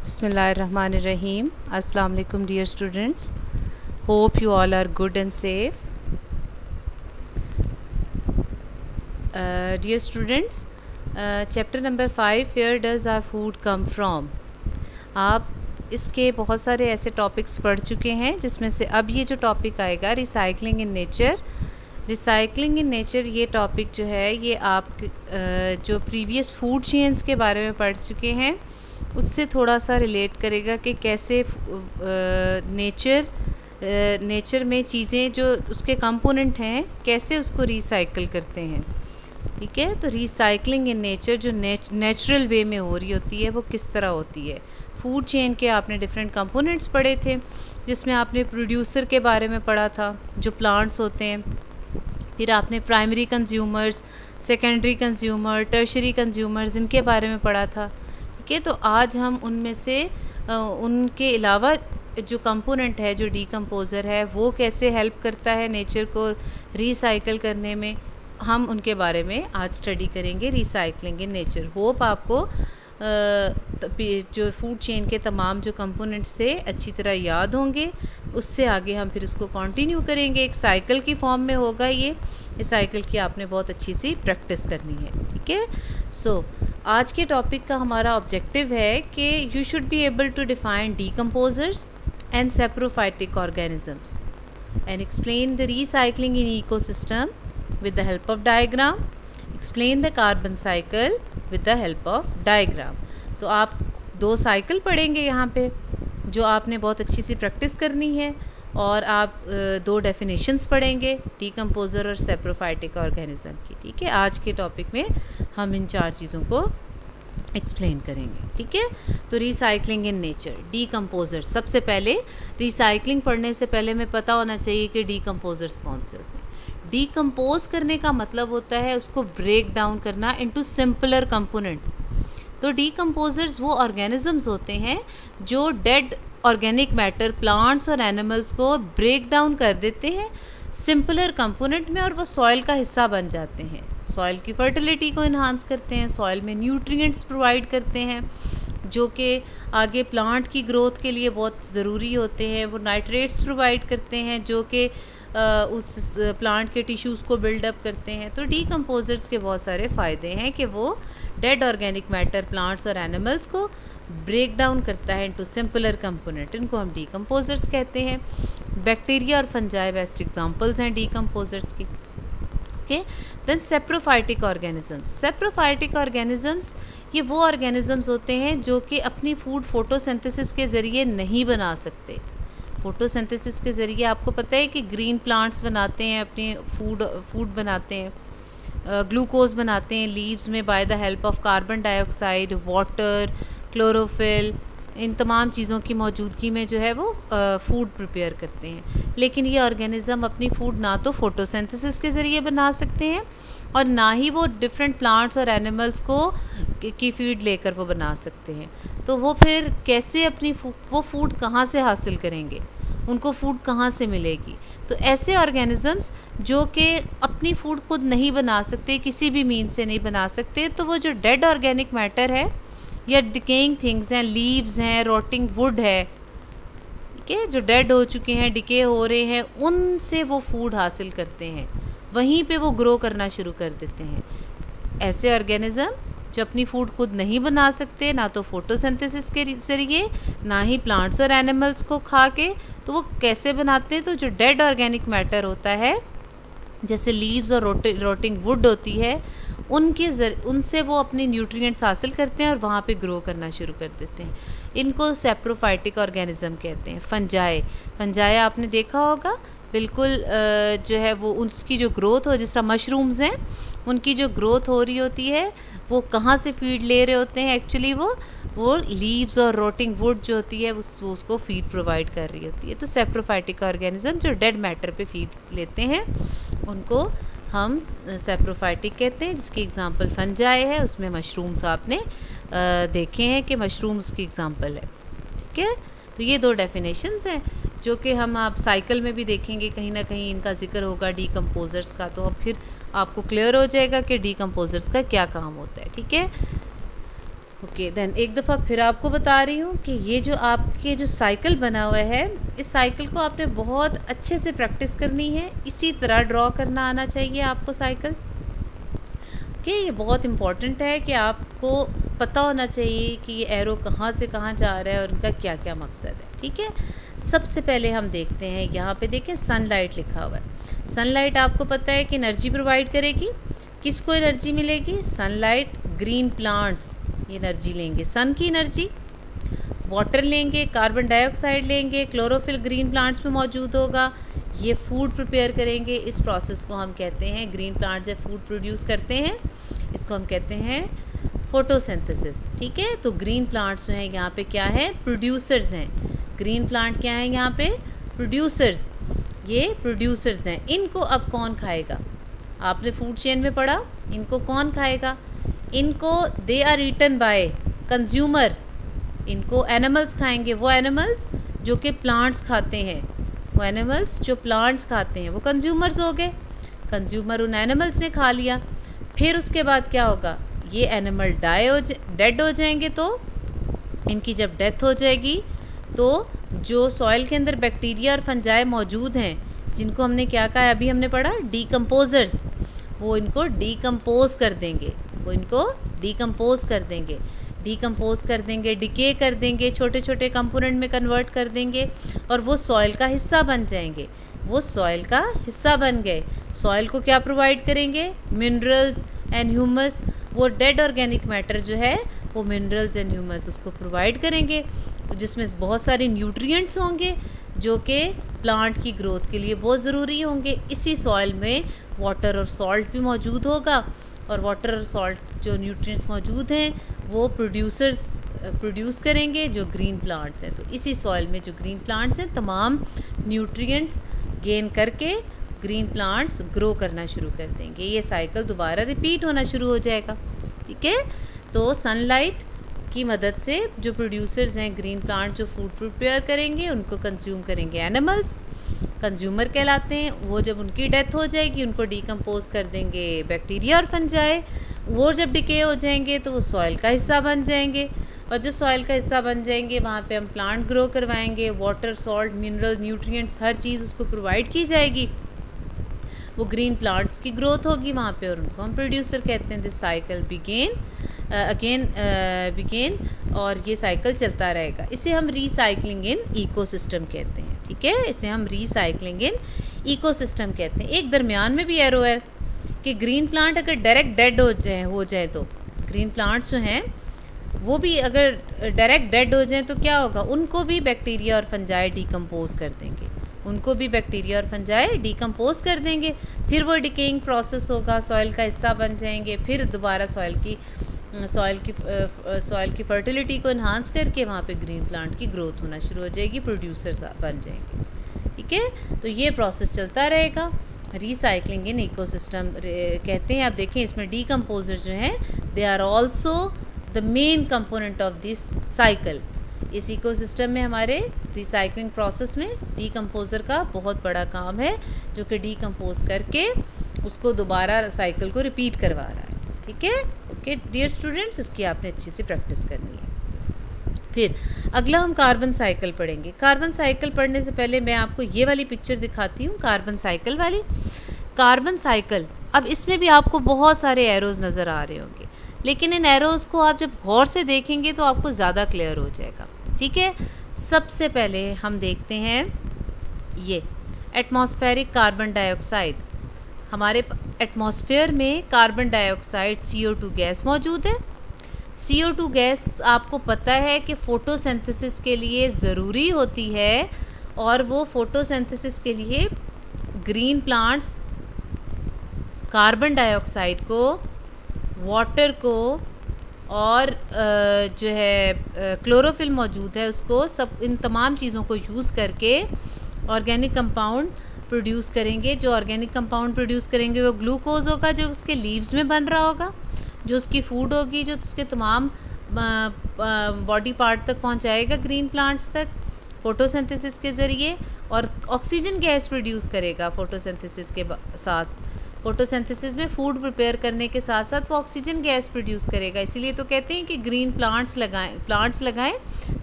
Bismillahirrahmanirrahim. Assalamu alaikum dear students. Hope you all are good and safe. Dear students, chapter number 5, where does our food come from? आप इसके बहुत सारे ऐसे topics पढ़ चुके हैं जिसमें से अब ये जो टॉपिक आएगा recycling in nature. Recycling in nature ये टॉपिक जो है ये आप जो प्रीवियस फूड चेन्स के बारे में पढ़ चुके हैं उससे थोड़ा सा रिलेट करेगा कि कैसे नेचर में चीज़ें जो उसके कंपोनेंट हैं कैसे उसको रिसाइकल करते हैं। ठीक है, तो रिसाइकलिंग इन नेचर जो नेचुरल वे में हो रही होती है वो किस तरह होती है। फूड चेन के आपने डिफरेंट कंपोनेंट्स पढ़े थे जिसमें आपने प्रोड्यूसर के बारे में पढ़ा था जो प्लांट्स होते हैं, फिर आपने primary consumers, secondary consumer, tertiary consumers इनके बारे में पढ़ा था। ठीक है, तो आज हम उनमें से उनके अलावा जो कंपोनेंट है जो डीकम्पोज़र है वो कैसे हेल्प करता है नेचर को रिसाइकल करने में, हम उनके बारे में आज स्टडी करेंगे। Recycling in nature. होप आपको जो फूड चेन के तमाम जो कंपोनेंट्स थे अच्छी तरह याद होंगे। उससे आगे हम फिर उसको कंटिन्यू करेंगे, एक साइकिल की फॉर्म में होगा ये। इस साइकिल की आपने बहुत अच्छी सी प्रैक्टिस करनी है। ठीक है, सो आज के टॉपिक का हमारा ऑब्जेक्टिव है कि you should be able to define decomposers and saprophytic organisms and explain the recycling in ecosystem with the help of diagram. Explain the carbon cycle with the help of diagram. तो आप दो cycle पढ़ेंगे यहाँ पे जो आपने बहुत अच्छी सी प्रैक्टिस करनी है, और आप दो डेफिनेशंस पढ़ेंगे डीकम्पोज़र और सैप्रोफाइटिक ऑर्गेनिज्म की। ठीक है, आज के टॉपिक में हम इन चार चीज़ों को एक्सप्लेन करेंगे। ठीक है, तो रिसाइकलिंग इन नेचर, डीकम्पोज़र। सबसे पहले रिसाइकलिंग पढ़ने से पहले हमें पता होना चाहिए कि डीकम्पोज़र्स कौन से होते हैं। डीकम्पोज करने का मतलब होता है उसको ब्रेक डाउन करना इनटू सिंपलर कंपोनेंट। तो डीकम्पोजर्स वो ऑर्गेनिजम्स होते हैं जो डेड ऑर्गेनिक मैटर प्लांट्स और एनिमल्स को ब्रेक डाउन कर देते हैं सिंपलर कंपोनेंट में, और वो सॉइल का हिस्सा बन जाते हैं। सॉइल की फर्टिलिटी को इन्हांस करते हैं, सॉइल में न्यूट्रिएंट्स प्रोवाइड करते हैं जो कि आगे प्लांट की ग्रोथ के लिए बहुत ज़रूरी होते हैं। वो नाइट्रेट्स प्रोवाइड करते हैं जो कि उस प्लांट के टिश्यूज़ को बिल्डअप करते हैं। तो डीकम्पोजर्स के बहुत सारे फ़ायदे हैं कि वो डेड ऑर्गेनिक मैटर प्लांट्स और एनिमल्स को ब्रेक डाउन करता है इनटू सिंपलर कंपोनेंट, इनको हम डीकम्पोजर्स कहते हैं। बैक्टीरिया और फंजाई बेस्ट एग्जांपल्स हैं डीकम्पोजर्स की। Okay, then saprophytic organisms. Saprophytic organisms ये वो ऑर्गेनिजम्स होते हैं जो कि अपनी फूड फोटोसिंथेसिस के ज़रिए नहीं बना सकते। फोटोसिंथेसिस के ज़रिए आपको पता है कि ग्रीन प्लांट्स बनाते हैं, अपने फूड बनाते हैं, ग्लूकोज बनाते हैं लीव्स में by the help of carbon dioxide, water, chlorophyll, इन तमाम चीज़ों की मौजूदगी में जो है वो फूड प्रिपेयर करते हैं। लेकिन ये ऑर्गेनिज़म अपनी फूड ना तो फोटोसिंथेसिस के ज़रिए बना सकते हैं और ना ही वो डिफरेंट प्लांट्स और एनिमल्स को की फीड लेकर वो बना सकते हैं। तो वो फिर कैसे अपनी वो फूड कहाँ से हासिल करेंगे, उनको फूड कहाँ से मिलेगी। तो ऐसे ऑर्गेनिजम्स जो कि अपनी फूड खुद नहीं बना सकते, किसी भी मीन से नहीं बना सकते, तो वो जो डेड ऑर्गेनिक मैटर है या डिकेइंग थिंग्स हैं, लीव्स हैं, रोटिंग वुड है, ठीक है, जो डेड हो चुके हैं, डिके हो रहे हैं, उनसे वो फूड हासिल करते हैं, वहीं पे वो ग्रो करना शुरू कर देते हैं। ऐसे ऑर्गेनिज्म जो अपनी फूड खुद नहीं बना सकते, ना तो फोटोसिंथेसिस के जरिए ना ही प्लांट्स और एनिमल्स को खा के, तो वो कैसे बनाते हैं। तो जो डेड ऑर्गेनिक मैटर होता है जैसे लीव्स और रोटिंग वुड होती है, उनसे वो अपने न्यूट्रिएंट्स हासिल करते हैं और वहाँ पे ग्रो करना शुरू कर देते हैं। इनको सैप्रोफाइटिक ऑर्गेनिज्म कहते हैं। फंजाई आपने देखा होगा, बिल्कुल जो है वो उसकी जो ग्रोथ हो, जिस तरह मशरूम्स हैं उनकी जो ग्रोथ हो रही होती है वो कहाँ से फीड ले रहे होते हैं, एक्चुअली वो लीव्स और रोटिंग वुड जो होती है उसको फीड प्रोवाइड कर रही होती है। तो सैप्रोफाइटिक ऑर्गेनिज्म जो डेड मैटर पे फीड लेते हैं उनको हम सैप्रोफाइटिक कहते हैं, जिसकी एग्जांपल फंजाई है। उसमें मशरूम्स आपने देखे हैं कि मशरूम्स की एग्जांपल है। ठीक है, तो ये दो डेफिनेशंस हैं जो कि हम आप साइकिल में भी देखेंगे, कहीं ना कहीं इनका जिक्र होगा डीकम्पोजर्स का, तो अब फिर आपको क्लियर हो जाएगा कि डीकम्पोजर्स का क्या काम होता है। ठीक है, ओके देन एक दफ़ा फिर आपको बता रही हूँ कि ये जो आपके जो साइकिल बना हुआ है, इस साइकिल को आपने बहुत अच्छे से प्रैक्टिस करनी है। इसी तरह ड्रॉ करना आना चाहिए आपको साइकिल। ओके, ये बहुत इम्पॉर्टेंट है कि आपको पता होना चाहिए कि ये एरो कहाँ से कहाँ जा रहा है और उनका क्या क्या मकसद है। ठीक है, सबसे पहले हम देखते हैं, यहाँ पे देखें सनलाइट लिखा हुआ है। सनलाइट आपको पता है कि एनर्जी प्रोवाइड करेगी। किसको एनर्जी मिलेगी? सनलाइट, ग्रीन प्लांट्स ये एनर्जी लेंगे, सन की एनर्जी। वाटर लेंगे, कार्बन डाइऑक्साइड लेंगे, क्लोरोफिल ग्रीन प्लांट्स में मौजूद होगा, ये फूड प्रिपेयर करेंगे। इस प्रोसेस को हम कहते हैं, ग्रीन प्लांट जब फूड प्रोड्यूस करते हैं इसको हम कहते हैं फोटोसिंथेसिस। ठीक है, तो ग्रीन प्लांट्स जो हैं यहाँ पे क्या है? प्रोड्यूसर्स हैं। ग्रीन प्लांट क्या है यहाँ पे? प्रोड्यूसर्स। ये प्रोड्यूसर्स हैं। इनको अब कौन खाएगा? आपने फूड चेन में पढ़ा, इनको कौन खाएगा? इनको they are eaten by consumer. इनको एनिमल्स खाएंगे, वो एनिमल्स जो कि प्लांट्स खाते हैं। वो एनिमल्स जो प्लांट्स खाते हैं वो कंज्यूमर्स हो गए। कंज्यूमर उन एनिमल्स ने खा लिया। फिर उसके बाद क्या होगा? ये एनिमल डेड हो जाएंगे। तो इनकी जब डेथ हो जाएगी तो जो सॉइल के अंदर बैक्टीरिया और फंजाई मौजूद हैं, जिनको हमने क्या कहा है, अभी हमने पढ़ा डीकम्पोजर्स, वो इनको डीकम्पोज कर देंगे। वो इनको डीकम्पोज कर देंगे, डीकम्पोज कर देंगे, डिके कर देंगे, छोटे छोटे कंपोनेंट में कन्वर्ट कर देंगे और वो सॉइल का हिस्सा बन जाएंगे। वो सॉइल का हिस्सा बन गए। सॉइल को क्या प्रोवाइड करेंगे? Minerals and humus. वो डेड ऑर्गेनिक मैटर जो है वो मिनरल्स एंड ह्यूमस उसको प्रोवाइड करेंगे, जिसमें बहुत सारे न्यूट्रिएंट्स होंगे जो कि प्लांट की ग्रोथ के लिए बहुत ज़रूरी होंगे। इसी सॉइल में वाटर और सॉल्ट भी मौजूद होगा और वाटर और सॉल्ट जो न्यूट्रिएंट्स मौजूद हैं वो प्रोड्यूस करेंगे जो ग्रीन प्लांट्स हैं। तो इसी सॉइल में जो ग्रीन प्लांट्स हैं तमाम न्यूट्रिएंट्स गेन करके ग्रीन प्लांट्स ग्रो करना शुरू कर देंगे। ये साइकिल दोबारा रिपीट होना शुरू हो जाएगा। ठीक है, तो सनलाइट की मदद से जो प्रोड्यूसर्स हैं ग्रीन प्लांट जो फूड प्रिपेयर करेंगे उनको कंज्यूम करेंगे एनिमल्स, कंज्यूमर कहलाते हैं। वो जब उनकी डेथ हो जाएगी उनको डीकम्पोज कर देंगे बैक्टीरिया और फंजाई। वो जब डिके हो जाएंगे तो वो सॉइल का हिस्सा बन जाएंगे और जो सॉइल का हिस्सा बन जाएंगे वहाँ पे हम प्लांट ग्रो करवाएंगे। वाटर, सॉल्ट, मिनरल, न्यूट्रिएंट्स हर चीज़ उसको प्रोवाइड की जाएगी। वो ग्रीन प्लांट्स की ग्रोथ होगी वहाँ पे और उनको हम प्रोड्यूसर कहते हैं। दिस साइकिल बिगेन और ये साइकिल चलता रहेगा। इसे हम रीसाइक्लिंग इन इकोसिस्टम कहते हैं। ठीक है, इसे हम रीसाइक्लिंग इन इकोसिस्टम कहते हैं। एक दरमियान में भी एरो है कि ग्रीन प्लांट अगर डायरेक्ट डेड हो जाए तो ग्रीन प्लांट्स जो हैं वो भी अगर डायरेक्ट डेड हो जाएं तो क्या होगा? उनको भी बैक्टीरिया और फंजाई डीकम्पोज कर देंगे। उनको भी बैक्टीरिया और फंजाई डीकम्पोज कर देंगे। फिर वो डिकेइंग प्रोसेस होगा, सॉइल का हिस्सा बन जाएंगे। फिर दोबारा सॉइल की फर्टिलिटी को इन्हांस करके वहाँ पे ग्रीन प्लांट की ग्रोथ होना शुरू हो जाएगी, प्रोड्यूसर्स बन जाएंगे। ठीक है, तो ये प्रोसेस चलता रहेगा। रीसाइक्लिंग इन इकोसिस्टम कहते हैं। आप देखें इसमें डीकम्पोजर जो हैं they are also the main component of this cycle. इस इकोसिस्टम में हमारे रिसाइकलिंग प्रोसेस में डीकम्पोजर का बहुत बड़ा काम है जो कि डीकम्पोज करके उसको दोबारा साइकिल को रिपीट करवा रहा है। ठीक है, ओके डियर स्टूडेंट्स, इसकी आपने अच्छी सी प्रैक्टिस करनी है। फिर अगला हम कार्बन साइकिल पढ़ेंगे। कार्बन साइकिल पढ़ने से पहले मैं आपको ये वाली पिक्चर दिखाती हूँ, कार्बन साइकिल वाली। कार्बन साइकिल, अब इसमें भी आपको बहुत सारे एरोज़ नज़र आ रहे होंगे, लेकिन इन एरोज़ को आप जब गौर से देखेंगे तो आपको ज़्यादा क्लियर हो जाएगा। ठीक है, सबसे पहले हम देखते हैं ये एटमॉस्फेरिक कार्बन डाइऑक्साइड। हमारे एटमॉस्फेयर में कार्बन डाइऑक्साइड CO2 गैस मौजूद है। CO2 गैस आपको पता है कि फ़ोटोसिंथेसिस के लिए ज़रूरी होती है और वो फ़ोटोसिंथेसिस के लिए ग्रीन प्लांट्स कार्बन डाइऑक्साइड को, वाटर को और जो है क्लोरोफिल मौजूद है उसको, सब इन तमाम चीज़ों को यूज़ करके ऑर्गेनिक कंपाउंड प्रोड्यूस करेंगे। जो ऑर्गेनिक कंपाउंड प्रोड्यूस करेंगे वो ग्लूकोज होगा जो उसके लीव्स में बन रहा होगा, जो उसकी फूड होगी, जो उसके तमाम बॉडी पार्ट तक पहुंचाएगा ग्रीन प्लांट्स तक फ़ोटोसिंथेसिस के ज़रिए, और ऑक्सीजन गैस प्रोड्यूस करेगा फ़ोटोसिंथेसिस के साथ फोटोसिंथेसिस में फूड प्रिपेयर करने के साथ साथ वो ऑक्सीजन गैस प्रोड्यूस करेगा। इसीलिए तो कहते हैं कि ग्रीन प्लांट्स लगाएं,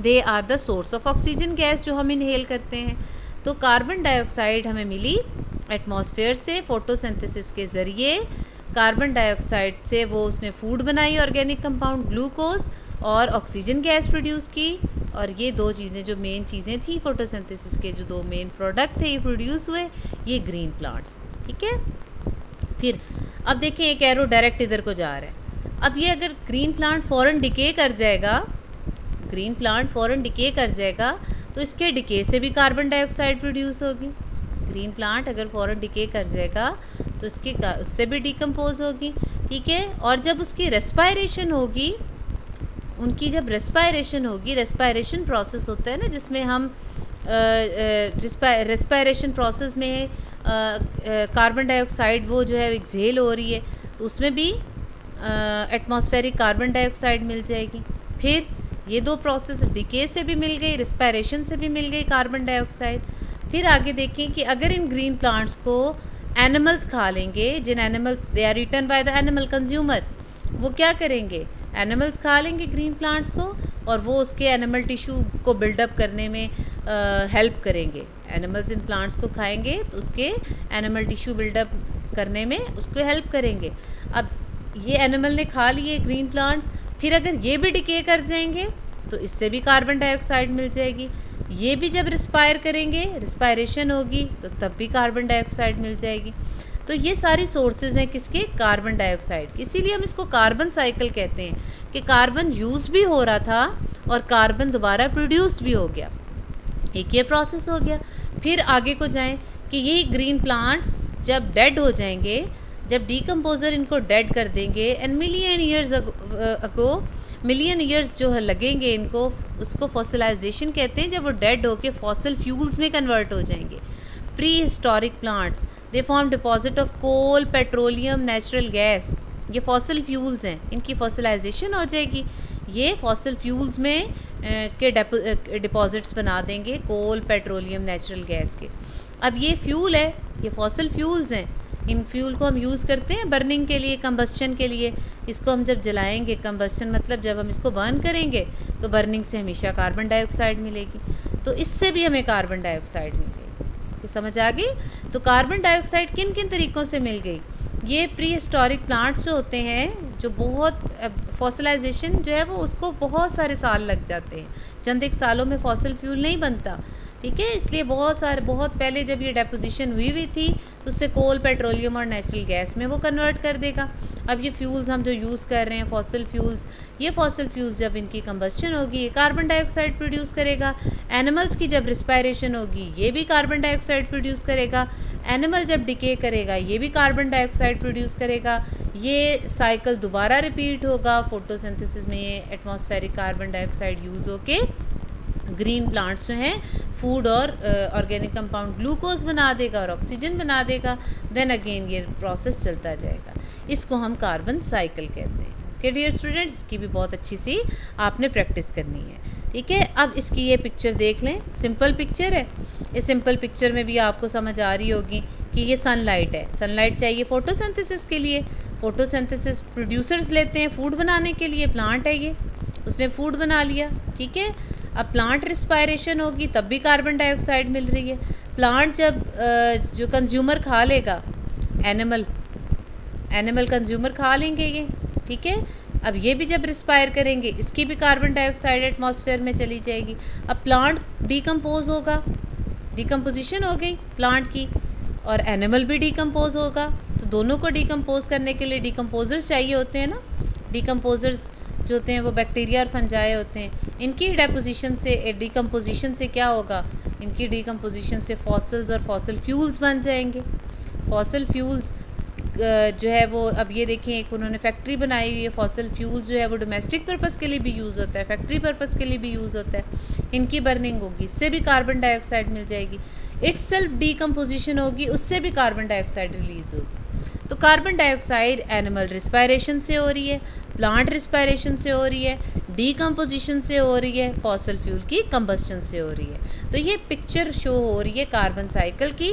they are the source of oxygen gas जो हम इनहेल करते हैं। तो कार्बन डाइऑक्साइड हमें मिली एटमॉस्फेयर से फोटोसिंथेसिस के ज़रिए। कार्बन डाइऑक्साइड से वो उसने फूड बनाई, ऑर्गेनिक कंपाउंड ग्लूकोज, और ऑक्सीजन गैस प्रोड्यूस की। और ये दो चीज़ें जो मेन चीज़ें थी फोटोसिंथेसिस के, जो दो मेन प्रोडक्ट थे ये प्रोड्यूस हुए, ये ग्रीन प्लांट्स। ठीक है, फिर अब देखें एक एरो डायरेक्ट इधर को जा रहा है। अब ये अगर ग्रीन प्लांट फ़ौरन डिके कर जाएगा, ग्रीन प्लांट फ़ौरन डिके कर जाएगा तो इसके डिके से भी कार्बन डाइऑक्साइड प्रोड्यूस होगी। ग्रीन प्लांट अगर फ़ौरन डिके कर जाएगा तो उससे भी डिकम्पोज होगी। ठीक है, और जब उसकी रेस्पायरेशन होगी, उनकी जब रेस्पायरेशन होगी, रेस्पायरेशन प्रोसेस होता है ना जिसमें हम रेस्पायरेशन प्रोसेस में कार्बन डाइऑक्साइड वो जो है एक्सहेल हो रही है, तो उसमें भी एटमॉस्फेरिक कार्बन डाइऑक्साइड मिल जाएगी। फिर ये दो प्रोसेस डिके से भी मिल गई, रेस्पायरेशन से भी मिल गई कार्बन डाइऑक्साइड। फिर आगे देखें कि अगर इन ग्रीन प्लांट्स को एनिमल्स खा लेंगे, जिन animals they are eaten by the animal consumer, वो क्या करेंगे, एनिमल्स खा लेंगे ग्रीन प्लांट्स को और वो उसके एनिमल टिश्यू को बिल्डअप करने में हेल्प करेंगे। एनिमल्स इन प्लांट्स को खाएंगे तो उसके एनिमल टिश्यू बिल्डअप करने में उसको हेल्प करेंगे। अब ये एनिमल ने खा लिए ग्रीन प्लांट्स, फिर अगर ये भी डिके कर जाएंगे तो इससे भी कार्बन डाइऑक्साइड मिल जाएगी। ये भी जब रिस्पायर करेंगे, रिस्पायरेशन होगी, तो तब भी कार्बन डाइऑक्साइड मिल जाएगी। तो ये सारी सोर्सेज हैं किसके, कार्बन डाइऑक्साइड। इसीलिए हम इसको कार्बन साइकिल कहते हैं कि कार्बन यूज़ भी हो रहा था और कार्बन दोबारा प्रोड्यूस भी हो गया। एक ये प्रोसेस हो गया। फिर आगे को जाएं कि ये ग्रीन प्लांट्स जब डेड हो जाएंगे, जब डीकम्पोजर इनको डेड कर देंगे, and million years ago, million years जो है लगेंगे इनको, उसको फॉसिलाइजेशन कहते हैं। जब वो डेड होके फॉसिल फ्यूल्स में कन्वर्ट हो जाएंगे। Prehistoric plants they form deposit of coal, petroleum, natural gas. ये फॉसिल फ्यूल्स हैं, इनकी फॉसिलाइजेशन हो जाएगी, ये फॉसिल फ्यूल्स में के डिपॉजिट्स बना देंगे, कोल, पेट्रोलियम, नेचुरल गैस के। अब ये फ्यूल है, ये फॉसिल फ्यूल्स हैं, इन फ्यूल को हम यूज़ करते हैं बर्निंग के लिए, कंबस्शन के लिए। इसको हम जब जलाएंगे, कंबस्शन मतलब जब हम इसको बर्न करेंगे तो बर्निंग से हमेशा कार्बन डाइऑक्साइड मिलेगी, तो इससे भी हमें कार्बन डाइऑक्साइड मिलेगी। ये समझ आ गई? तो कार्बन डाइऑक्साइड किन किन तरीक़ों से मिल गई? ये प्री हिस्टोरिक प्लांट्स जो होते हैं, जो बहुत फॉसिलाइजेशन जो है वो उसको बहुत सारे साल लग जाते हैं, चंद एक सालों में फॉसिल फ्यूल नहीं बनता। ठीक है, इसलिए बहुत पहले जब ये डेपोजिशन हुई थी तो उससे कोल, पेट्रोलियम और नेचुरल गैस में वो कन्वर्ट कर देगा। अब ये फ्यूल्स हम जो यूज़ कर रहे हैं, फॉसिल फ्यूल्स, ये फॉसिल फ्यूल्स जब इनकी कंबस्शन होगी ये कार्बन डाइऑक्साइड प्रोड्यूस करेगा। एनिमल्स की जब रिस्पायरेशन होगी ये भी कार्बन डाइऑक्साइड प्रोड्यूस करेगा। एनिमल जब डिके करेगा ये भी कार्बन डाइऑक्साइड प्रोड्यूस करेगा। ये साइकिल दोबारा रिपीट होगा। फोटोसिंथेसिस में ये एटमॉस्फेरिक कार्बन डाइऑक्साइड यूज़ होके ग्रीन प्लांट्स जो हैं फूड और ऑर्गेनिक कंपाउंड ग्लूकोज बना देगा और ऑक्सीजन बना देगा। देन अगेन ये प्रोसेस चलता जाएगा। इसको हम कार्बन साइकिल कहते हैं। ओके डियर स्टूडेंट्स, इसकी भी बहुत अच्छी सी आपने प्रैक्टिस करनी है। ठीक है, अब इसकी ये पिक्चर देख लें, सिंपल पिक्चर है। इस सिंपल पिक्चर में भी आपको समझ आ रही होगी कि ये सनलाइट है। सनलाइट चाहिए फोटोसिंथेसिस के लिए। फोटोसिंथेसिस प्रोड्यूसर्स लेते हैं फूड बनाने के लिए। प्लांट है ये, उसने फूड बना लिया। ठीक है, अब प्लांट रिस्पायरेशन होगी तब भी कार्बन डाइऑक्साइड मिल रही है। प्लांट जब जो कंज्यूमर खा लेगा, एनिमल कंज्यूमर खा लेंगे ये। ठीक है, अब ये भी जब रिस्पायर करेंगे इसकी भी कार्बन डाइऑक्साइड एटमॉस्फेयर में चली जाएगी। अब प्लांट डिकम्पोज होगा, डिकम्पोजिशन हो गई प्लांट की, और एनिमल भी डिकम्पोज होगा। तो दोनों को डिकम्पोज करने के लिए डिकम्पोजर्स चाहिए होते हैं ना। डिकम्पोजर्स जो होते हैं वो बैक्टीरिया और फंजाई होते हैं। इनकी डिकम्पोजिशन से क्या होगा, इनकी डिकम्पोजिशन से फॉसिल्स और फॉसिल फ्यूल्स बन जाएंगे। फॉसिल फ्यूल्स जो है वो, अब ये देखें एक उन्होंने फैक्ट्री बनाई हुई है। फॉसिल फ्यूल्स जो है वो डोमेस्टिक पर्पज़ के लिए भी यूज़ होता है, फैक्ट्री पर्पज़ के लिए भी यूज़ होता है। इनकी बर्निंग होगी, इससे भी कार्बन डाइऑक्साइड मिल जाएगी। इटसेल्फ डिकम्पोजिशन होगी, उससे भी कार्बन डाइऑक्साइड रिलीज़ होगी। तो कार्बन डाइऑक्साइड एनिमल रिस्पायरेशन से हो रही है, प्लांट रिस्पायरेशन से हो रही है, डिकम्पोजिशन से हो रही है, फॉसिल फ्यूल की कंबस्शन से हो रही है। तो ये पिक्चर शो हो रही है कार्बन साइकिल की,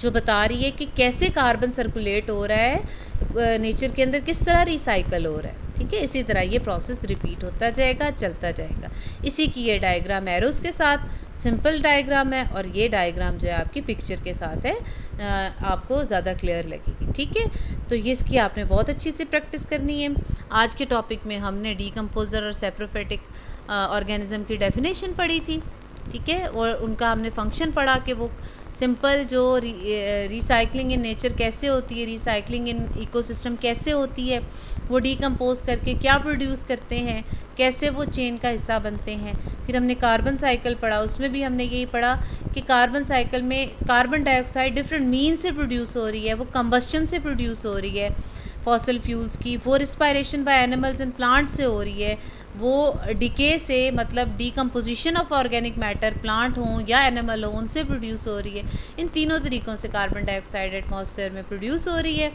जो बता रही है कि कैसे कार्बन सर्कुलेट हो रहा है नेचर के अंदर, किस तरह रिसाइकल हो रहा है। ठीक है, इसी तरह ये प्रोसेस रिपीट होता जाएगा, चलता जाएगा। इसी की ये डायग्राम एरोस के साथ सिंपल डायग्राम है, और ये डायग्राम जो है आपकी पिक्चर के साथ है, आपको ज़्यादा क्लियर लगेगी। ठीक है, तो ये इसकी आपने बहुत अच्छी से प्रैक्टिस करनी है। आज के टॉपिक में हमने डीकम्पोज़र और सेप्रोफेटिक ऑर्गेनिज्म की डेफिनेशन पढ़ी थी। ठीक है, और उनका हमने फंक्शन पढ़ा कि वो सिंपल जो रिसाइकलिंग इन नेचर कैसे होती है, रिसाइकलिंग इन इकोसिस्टम कैसे होती है, वो डीकम्पोज करके क्या प्रोड्यूस करते हैं, कैसे वो चेन का हिस्सा बनते हैं। फिर हमने कार्बन साइकिल पढ़ा, उसमें भी हमने यही पढ़ा कि कार्बन साइकिल में कार्बन डाइऑक्साइड डिफरेंट मीन से प्रोड्यूस हो रही है, वो कंबस्शन से प्रोड्यूस हो रही है फॉसिल फ्यूल्स की, वो respiration by animals and plant से हो रही है, वो डिके से मतलब decomposition of organic matter plant हों या एनिमल हो उनसे प्रोड्यूस हो रही है। इन तीनों तरीक़ों से कार्बन डाइऑक्साइड एटमॉस्फेयर में प्रोड्यूस हो रही है,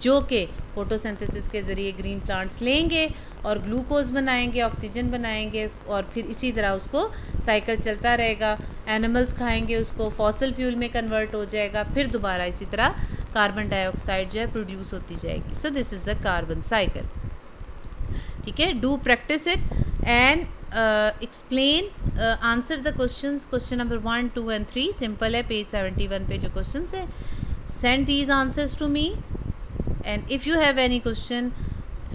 जो कि फोटोसिंथेसिस के ज़रिए ग्रीन प्लांट्स लेंगे और ग्लूकोज बनाएंगे, ऑक्सीजन बनाएंगे, और फिर इसी तरह उसको साइकिल चलता रहेगा। एनिमल्स खाएंगे उसको, फॉसिल फ्यूल में कन्वर्ट हो जाएगा, फिर दोबारा इसी तरह कार्बन डाइऑक्साइड जो है प्रोड्यूस होती जाएगी। So this is the carbon cycle. ठीक है, do practice it and explain, answer the questions. Question number 1, 2 and 3 simple है, पेज 71 पे जो क्वेश्चंस है। Send these answers to me, and if you have any question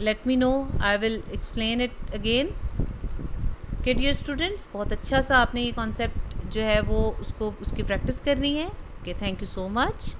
let me know, I will explain it again. Okay dear students, बहुत अच्छा सा आपने ये concept जो है वो उसकी प्रैक्टिस करनी है। Okay, thank you so much.